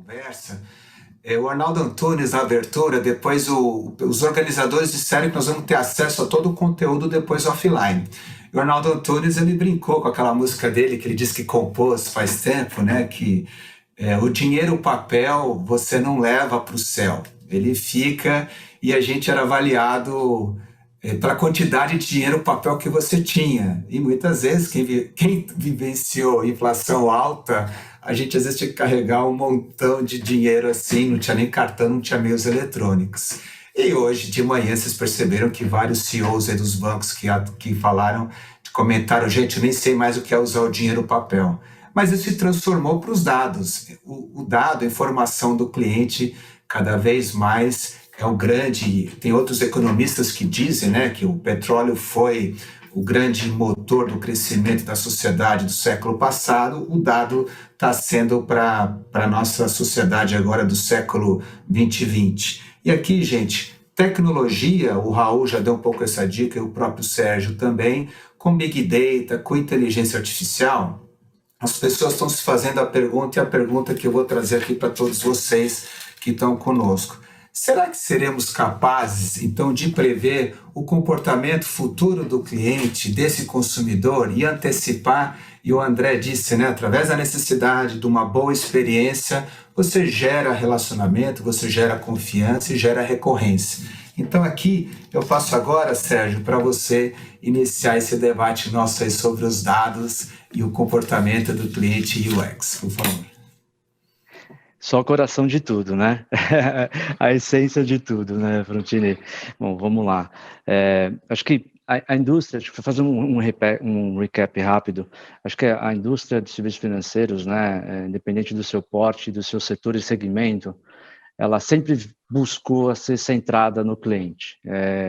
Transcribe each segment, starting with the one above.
conversa. O Arnaldo Antunes, na abertura, depois os organizadores disseram que nós vamos ter acesso a todo o conteúdo depois offline. E o Arnaldo Antunes, ele brincou com aquela música dele, que ele disse que compôs faz tempo, né? Que o dinheiro, o papel, você não leva para o céu. Ele fica e a gente era avaliado pela quantidade de dinheiro, o papel que você tinha. E muitas vezes, quem vivenciou inflação alta, a gente às vezes tinha que carregar um montão de dinheiro assim, não tinha nem cartão, não tinha meios eletrônicos. E hoje de manhã vocês perceberam que vários CEOs aí dos bancos que falaram, comentaram, gente, eu nem sei mais o que é usar o dinheiro papel. Mas isso se transformou para os dados. O dado, a informação do cliente, cada vez mais é o grande. Tem outros economistas que dizem, né, que o petróleo foi o grande motor do crescimento da sociedade do século passado. O dado está sendo para a nossa sociedade agora do século 2020. E aqui, gente, tecnologia, o Raul já deu um pouco essa dica, e o próprio Sérgio também, com Big Data, com inteligência artificial, as pessoas estão se fazendo a pergunta, e a pergunta que eu vou trazer aqui para todos vocês que estão conosco. Será que seremos capazes, então, de prever o comportamento futuro do cliente, desse consumidor, e antecipar? E o André disse, né, através da necessidade de uma boa experiência, você gera relacionamento, você gera confiança e gera recorrência. Então aqui eu passo agora, Sérgio, para você iniciar esse debate nosso aí sobre os dados e o comportamento do cliente UX, por favor. Só o coração de tudo, né? A essência de tudo, né, Frontini? Bom, vamos lá. Acho que a indústria, deixa eu fazer um recap rápido. Acho que a indústria de serviços financeiros, né, independente do seu porte, do seu setor e segmento, ela sempre buscou ser centrada no cliente.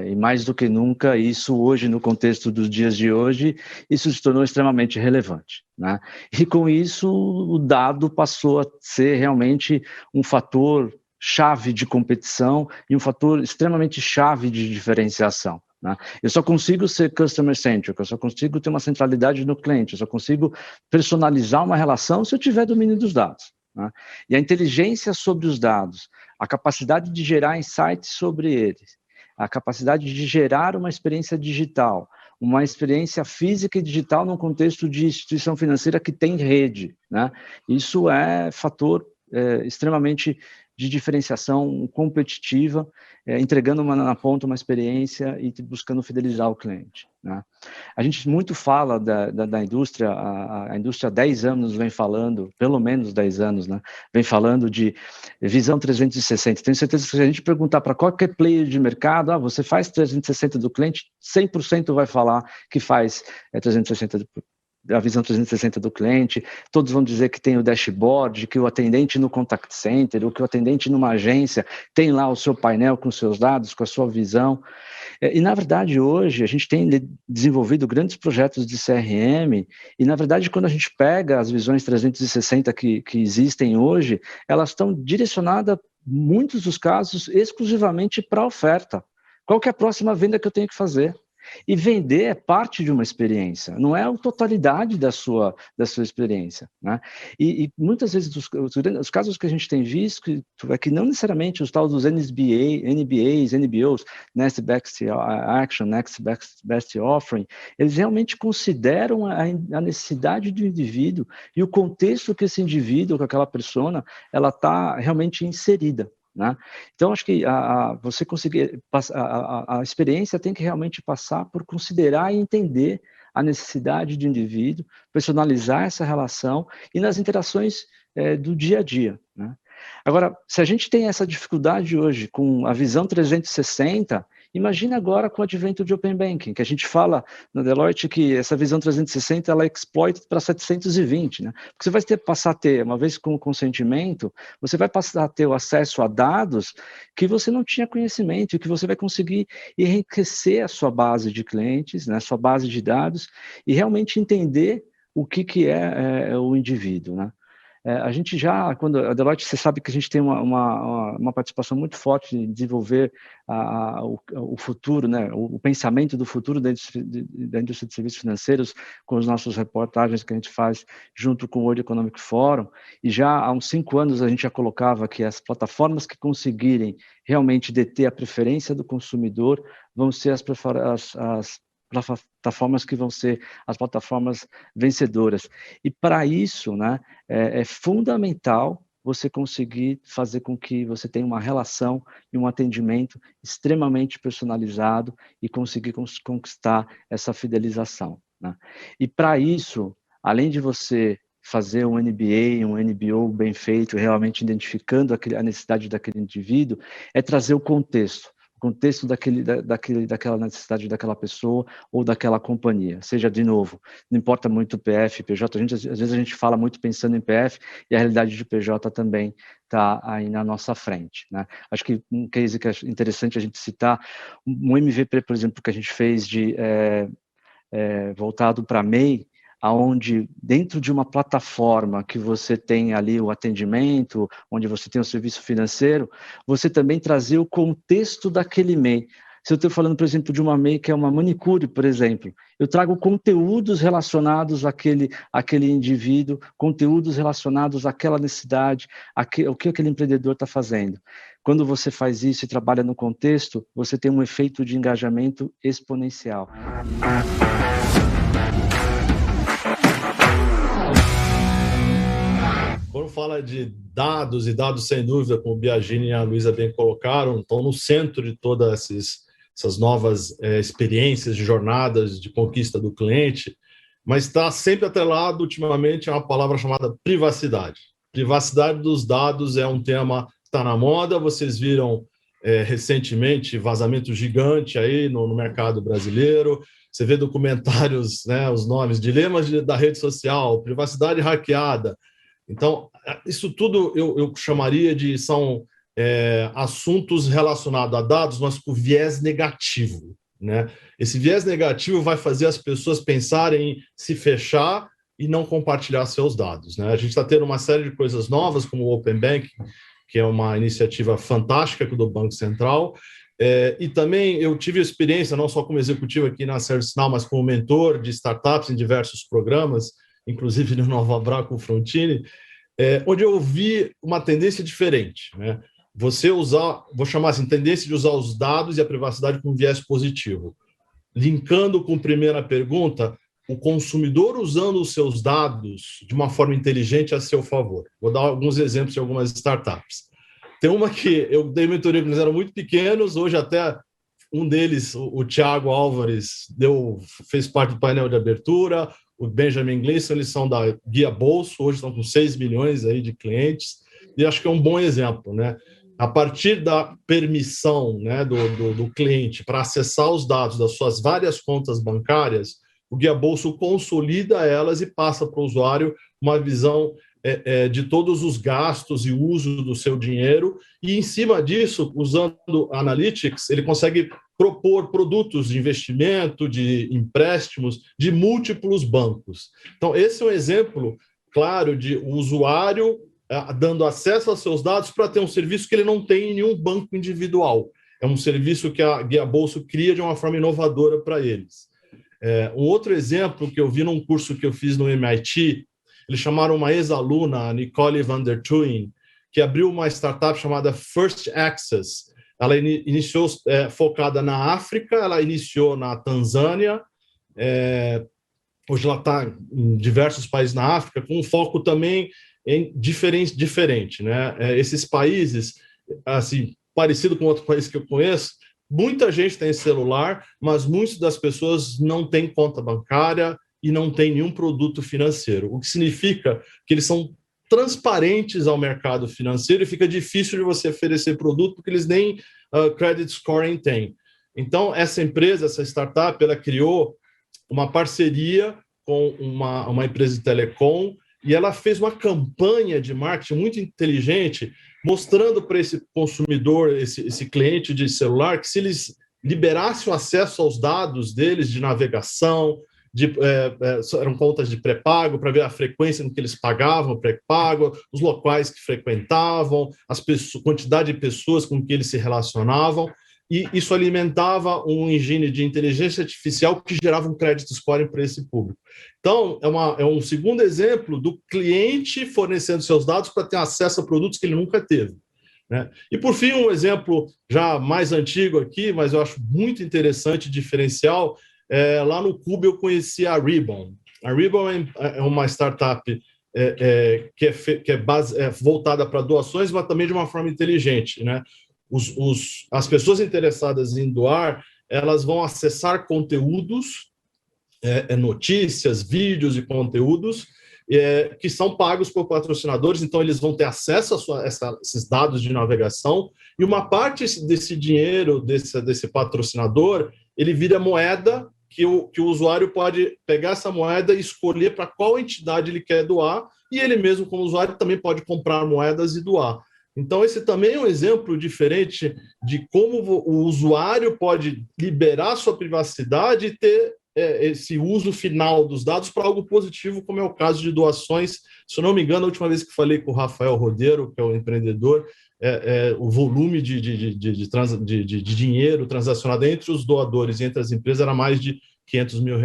E mais do que nunca, isso hoje, no contexto dos dias de hoje, isso se tornou extremamente relevante, né? E com isso, o dado passou a ser realmente um fator chave de competição e um fator extremamente chave de diferenciação, né? Eu só consigo ser customer-centric, eu só consigo ter uma centralidade no cliente, eu só consigo personalizar uma relação se eu tiver domínio dos dados, né? E a inteligência sobre os dados, a capacidade de gerar insights sobre eles, a capacidade de gerar uma experiência digital, uma experiência física e digital num contexto de instituição financeira que tem rede, né? Isso é fator extremamente de diferenciação competitiva, entregando na ponta uma experiência e buscando fidelizar o cliente, né? A gente muito fala da indústria, a indústria há 10 anos vem falando, pelo menos 10 anos, né, vem falando de visão 360. Tenho certeza que se a gente perguntar para qualquer player de mercado, você faz 360 do cliente, 100% vai falar que faz 360 a visão 360 do cliente, todos vão dizer que tem o dashboard, que o atendente no contact center, ou que o atendente numa agência tem lá o seu painel com seus dados, com a sua visão. E, na verdade, hoje, a gente tem desenvolvido grandes projetos de CRM, e, na verdade, quando a gente pega as visões 360 que existem hoje, elas estão direcionadas, em muitos dos casos, exclusivamente para a oferta. Qual que é a próxima venda que eu tenho que fazer? E vender é parte de uma experiência, não é a totalidade da sua experiência, né? E muitas vezes os casos que a gente tem visto é que não necessariamente os tal dos NBAs, NBOs, Next Best Action, Next Best Offering, eles realmente consideram a necessidade do indivíduo e o contexto que esse indivíduo, que aquela persona, ela está realmente inserida, né? Então, acho que você conseguir a experiência tem que realmente passar por considerar e entender a necessidade do indivíduo, personalizar essa relação e nas interações do dia a dia, né? Agora, se a gente tem essa dificuldade hoje com a visão 360, imagina agora com o advento de Open Banking, que a gente fala na Deloitte que essa visão 360 ela é exploited para 720, né? Porque você vai passar a ter, uma vez com o consentimento, você vai passar a ter o acesso a dados que você não tinha conhecimento e que você vai conseguir enriquecer a sua base de clientes, né, a sua base de dados e realmente entender o que é o indivíduo, né? A gente já, quando a Deloitte, você sabe que a gente tem uma participação muito forte em desenvolver o futuro, né, o pensamento do futuro da indústria de serviços financeiros, com as nossas reportagens que a gente faz junto com o World Economic Forum, e já há uns 5 anos a gente já colocava que as plataformas que conseguirem realmente deter a preferência do consumidor vão ser as plataformas que vão ser as plataformas vencedoras. E para isso, né, é fundamental você conseguir fazer com que você tenha uma relação e um atendimento extremamente personalizado e conseguir conquistar essa fidelização, né? E para isso, além de você fazer um MBA, um NBO bem feito, realmente identificando a necessidade daquele indivíduo, é trazer o contexto daquela necessidade daquela pessoa ou daquela companhia. Seja, de novo, não importa muito PF, PJ, às vezes a gente fala muito pensando em PF e a realidade de PJ também está aí na nossa frente, né? Acho que um case que é interessante a gente citar, um MVP, por exemplo, que a gente fez voltado para MEI, aonde dentro de uma plataforma que você tem ali o atendimento, onde você tem o serviço financeiro, você também trazer o contexto daquele MEI. Se eu estou falando, por exemplo, de uma MEI que é uma manicure, por exemplo, eu trago conteúdos relacionados àquele indivíduo, conteúdos relacionados àquela necessidade, o que aquele empreendedor está fazendo. Quando você faz isso e trabalha no contexto, você tem um efeito de engajamento exponencial. Quando fala de dados, e dados sem dúvida, como o Biagini e a Luísa bem colocaram, estão no centro de todas essas novas experiências de jornadas de conquista do cliente, mas está sempre atrelado ultimamente a uma palavra chamada privacidade. Privacidade dos dados é um tema que está na moda, vocês viram recentemente vazamento gigante aí no mercado brasileiro, você vê documentários, né, os nomes, dilemas da rede social, privacidade hackeada. Então, isso tudo eu chamaria são assuntos relacionados a dados, mas com viés negativo, né? Esse viés negativo vai fazer as pessoas pensarem em se fechar e não compartilhar seus dados, né? A gente está tendo uma série de coisas novas, como o Open Banking, que é uma iniciativa fantástica do Banco Central, e também eu tive experiência, não só como executivo aqui na ServiceNow, mas como mentor de startups em diversos programas, inclusive no Nova Abra com o Frontini, onde eu vi uma tendência diferente, né? Você usar, vou chamar assim, tendência de usar os dados e a privacidade com viés positivo. Linkando com a primeira pergunta, o consumidor usando os seus dados de uma forma inteligente a seu favor. Vou dar alguns exemplos de algumas startups. Tem uma que eu dei mentoria quando eles eram muito pequenos, hoje até um deles, o Thiago Álvares, fez parte do painel de abertura, o Benjamin Gleason, eles são da Guia Bolso, hoje estão com 6 milhões aí de clientes, e acho que é um bom exemplo, né? A partir da permissão, né, do cliente para acessar os dados das suas várias contas bancárias, o Guia Bolso consolida elas e passa para o usuário uma visão de todos os gastos e uso do seu dinheiro, e em cima disso, usando Analytics, ele consegue propor produtos de investimento, de empréstimos, de múltiplos bancos. Então, esse é um exemplo claro de o usuário dando acesso aos seus dados para ter um serviço que ele não tem em nenhum banco individual. É um serviço que a Guia Bolso cria de uma forma inovadora para eles. Um outro exemplo que eu vi num curso que eu fiz no MIT, eles chamaram uma ex-aluna, a Nicole van der Tuin, que abriu uma startup chamada First Access. Ela iniciou focada na África, ela iniciou na Tanzânia, hoje ela está em diversos países na África, com um foco também diferente, né? Esses países, assim, parecido com outro país que eu conheço, muita gente tem celular, mas muitas das pessoas não têm conta bancária e não têm nenhum produto financeiro, o que significa que eles são transparentes ao mercado financeiro e fica difícil de você oferecer produto porque eles nem credit scoring têm. Então, essa empresa, essa startup, ela criou uma parceria com uma empresa de telecom e ela fez uma campanha de marketing muito inteligente, mostrando para esse consumidor, esse cliente de celular, que se eles liberassem o acesso aos dados deles de navegação, eram contas de pré-pago, para ver a frequência com que eles pagavam pré-pago, os locais que frequentavam, quantidade de pessoas com que eles se relacionavam, e isso alimentava um engine de inteligência artificial que gerava um credit scoring para esse público. Então, é um segundo exemplo do cliente fornecendo seus dados para ter acesso a produtos que ele nunca teve, né? E, por fim, um exemplo já mais antigo aqui, mas eu acho muito interessante, diferencial, lá no Cube eu conheci a Ribbon. A Ribbon é uma startup que é voltada para doações, mas também de uma forma inteligente, né? As pessoas interessadas em doar, elas vão acessar conteúdos, notícias, vídeos e conteúdos que são pagos por patrocinadores, então eles vão ter acesso a esses dados de navegação, e uma parte desse dinheiro, desse patrocinador, ele vira moeda que o usuário pode pegar essa moeda e escolher para qual entidade ele quer doar, e ele mesmo, como usuário, também pode comprar moedas e doar. Então, esse também é um exemplo diferente de como o usuário pode liberar sua privacidade e ter esse uso final dos dados para algo positivo, como é o caso de doações. Se eu não me engano, a última vez que falei com o Rafael Rodeiro, que é o empreendedor, o volume de dinheiro transacionado entre os doadores e entre as empresas era mais de R$500 mil.